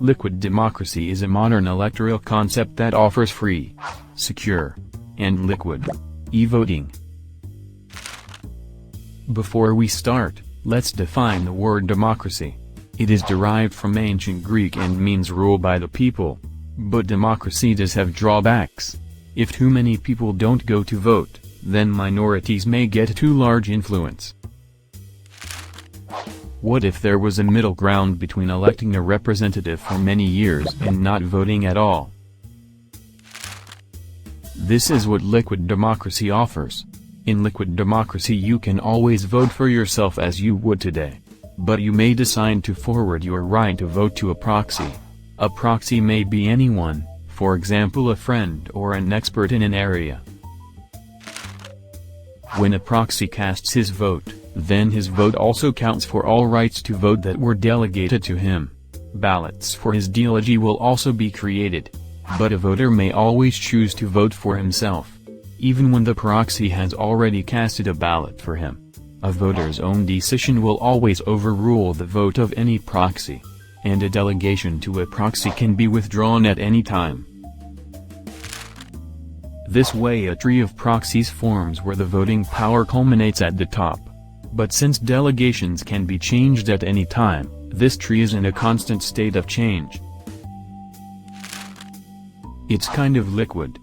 Liquid democracy is a modern electoral concept that offers free, secure, and liquid e-voting. Before we start, let's define the word democracy. It is derived from ancient Greek and means rule by the people. But democracy does have drawbacks. If too many people don't go to vote, then minorities may get too large influence. What if there was a middle ground between electing a representative for many years and not voting at all? This is what liquid democracy offers. In liquid democracy you can always vote for yourself as you would today. But you may decide to forward your right to vote to a proxy. A proxy may be anyone, for example a friend or an expert in an area. When a proxy casts his vote, then his vote also counts for all rights to vote that were delegated to him. Ballots for his delegee will also be created. But a voter may always choose to vote for himself, even when the proxy has already casted a ballot for him. A voter's own decision will always overrule the vote of any proxy, and a delegation to a proxy can be withdrawn at any time. This way a tree of proxies forms where the voting power culminates at the top. But since delegations can be changed at any time, this tree is in a constant state of change. It's kind of liquid,